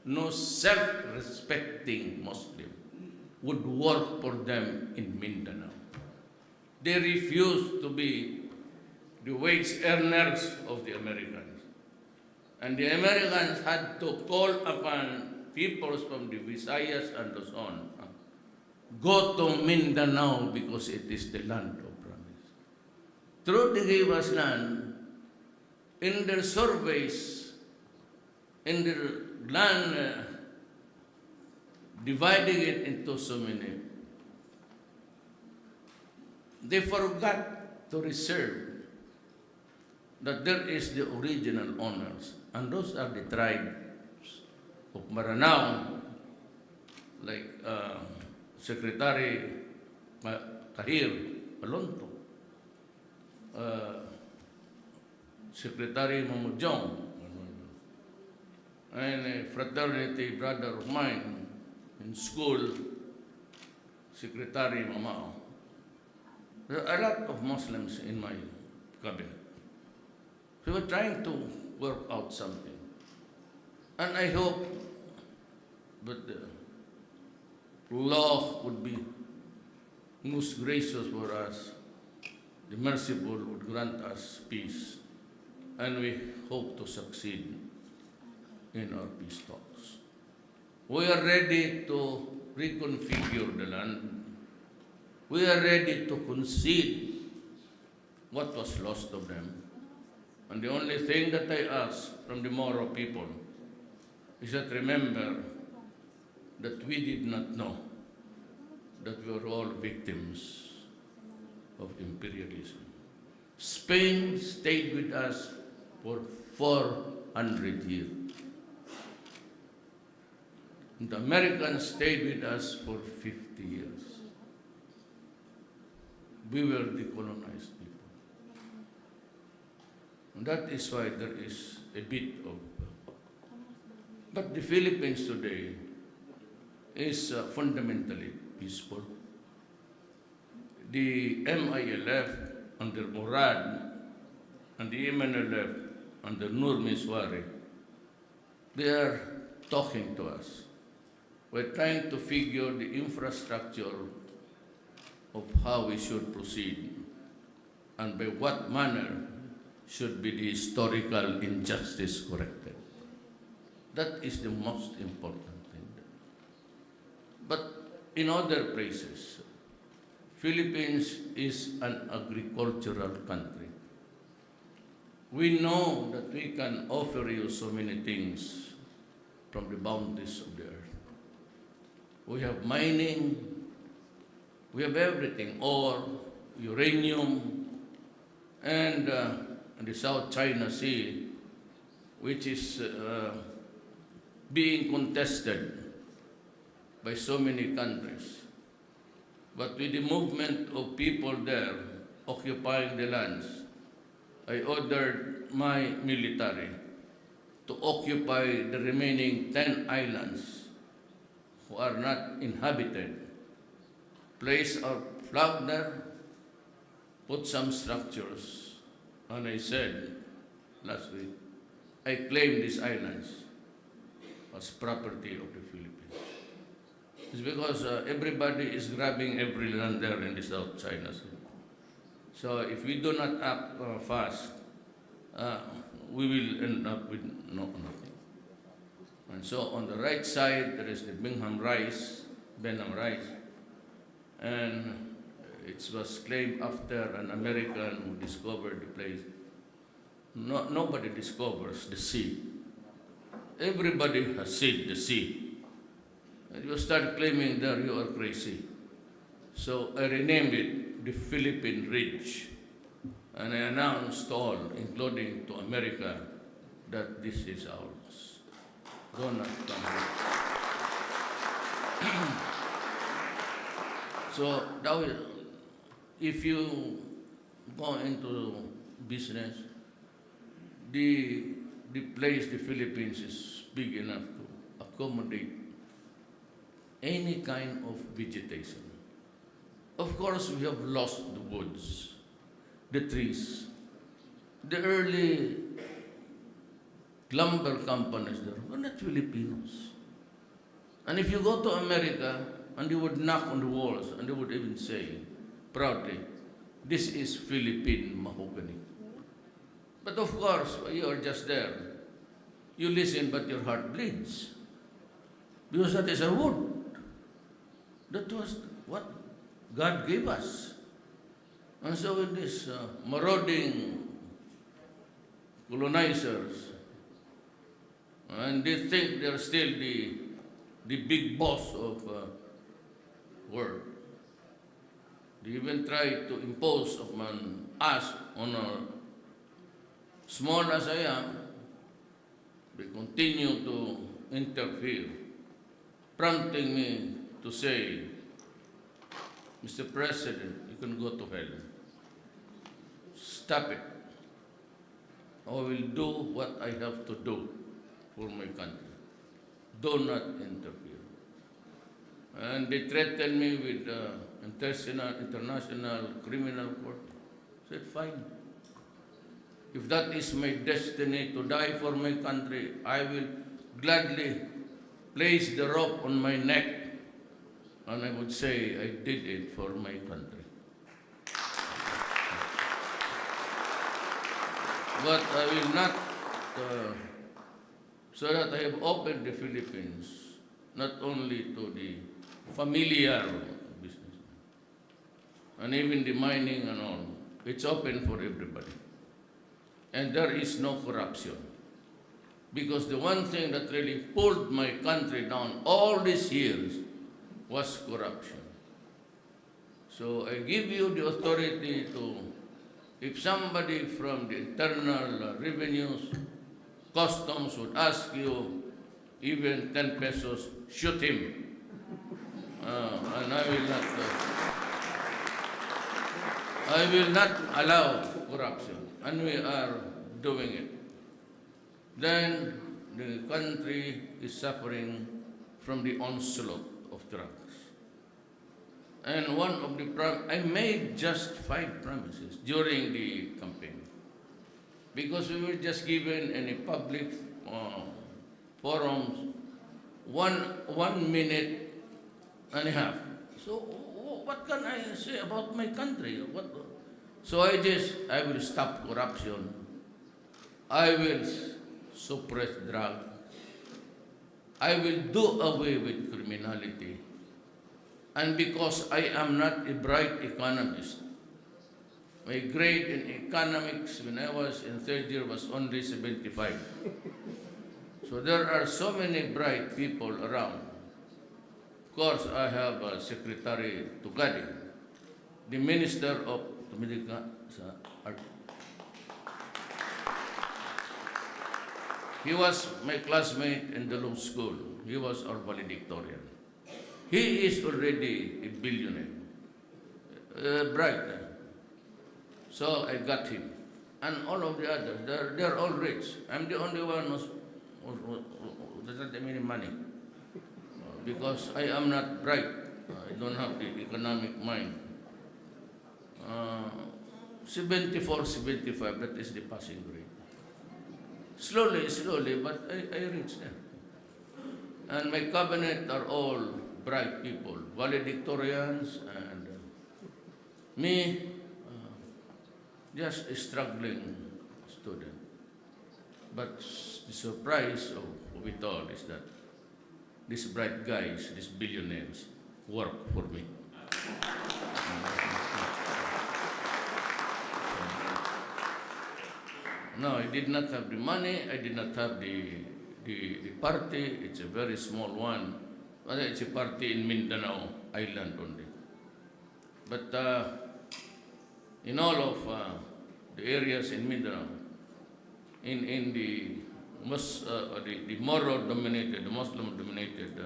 no self-respecting Muslim would work for them in Mindanao. They refused to be the wage earners of the Americans. And the Americans had to call upon peoples from the Visayas and Luzon, go to Mindanao because it is the land of promise. Through they gave us land, in their surveys, in their land, dividing it into so many, they forgot to reserve that there is the original owners, and those are the tribes of Maranao, like Secretary Kahir Alonto, Secretary Mamudjong, and a fraternity brother of mine in school, Secretary Mamao. There are a lot of Muslims in my cabinet. We were trying to work out something. And I hope that the law would be most gracious for us, the merciful would grant us peace, and we hope to succeed in our peace talks. We are ready to reconfigure the land. We are ready to concede what was lost of them. And the only thing that I ask from the Moro people is that remember that we did not know that we were all victims of imperialism. Spain stayed with us for 400 years. And the Americans stayed with us for 50 years. We were the colonized people. And that is why there is a bit of... But the Philippines today is fundamentally peaceful. The MILF under Murad and the MNLF under Nur Miswari, they are talking to us. We're trying to figure the infrastructure of how we should proceed and by what manner should be the historical injustice corrected. That is the most important thing. But in other places, Philippines is an agricultural country. We know that we can offer you so many things from the bounties of the earth. We have mining, we have everything, ore, uranium, and the South China Sea, which is being contested by so many countries. But with the movement of people there occupying the lands, I ordered my military to occupy the remaining 10 islands who are not inhabited, place our flag there, put some structures. And I said last week, I claim these islands as property of the Philippines. It's because everybody is grabbing every land there in the South China Sea. So if we do not act fast, we will end up with nothing. And so on the right side, there is the Benham Rice, and it was claimed after an American who discovered the place. Nobody discovers the sea. Everybody has seen the sea. And you start claiming there, you are crazy. So I renamed it the Philippine Ridge. And I announced to all, including to America, that this is ours. Do not come here. So now, if you go into business, the place, the Philippines, is big enough to accommodate any kind of vegetation. Of course, we have lost the woods, the trees. The early lumber companies there were not Filipinos. And if you go to America, and they would knock on the walls, and they would even say proudly, this is Philippine mahogany. But of course, you are just there. You listen, but your heart bleeds. Because that is a wood. That was what God gave us. And so with these marauding colonizers, and they think they're still the big boss of world. They even try to impose upon us, on our small as I am, they continue to interfere, prompting me to say, Mr. President, you can go to hell. Stop it. I will do what I have to do for my country. Do not interfere. And they threatened me with international criminal court. I said, fine. If that is my destiny to die for my country, I will gladly place the rope on my neck, and I would say I did it for my country. But I will not, so that I have opened the Philippines, not only to the familiar business, and even the mining and all. It's open for everybody. And there is no corruption. Because the one thing that really pulled my country down all these years was corruption. So I give you the authority to, if somebody from the internal revenues, customs would ask you even 10 pesos, shoot him. And I will not allow corruption. And we are doing it. Then the country is suffering from the onslaught of drugs. And one of the I made just 5 promises during the campaign, because we were just given in a public forums 1 minute and a half. So what can I say about my country? So I will stop corruption. I will suppress drugs. I will do away with criminality. And because I am not a bright economist, my grade in economics when I was in 3rd year was only 75. So there are so many bright people around. Of course, I have a Secretary Tugadi, the Minister of Art. He was my classmate in the law school. He was our valedictorian. He is already a billionaire, bright. So I got him. And all of the others, they're all rich. I'm the only one who doesn't have any money. Because I am not bright. I don't have the economic mind. 74, 75, that is the passing grade. Slowly, but I reached there. And my cabinet are all bright people, valedictorians, and me, just a struggling student. But the surprise of it all is that these bright guys, these billionaires, work for me. No, I did not have the money, I did not have the party. It's a very small one. Well, it's a party in Mindanao Island only. But in all of the areas in Mindanao, in the Moro-dominated, the Muslim-dominated,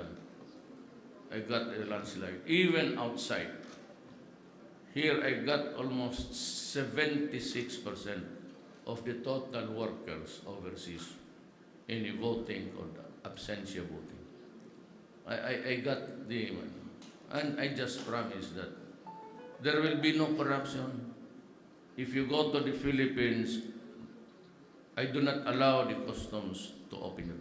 I got a landslide. Even outside, here I got almost 76% of the total workers overseas in the voting or the absentia voting. I got the, and I just promised that there will be no corruption. If you go to the Philippines, I do not allow the customs to open your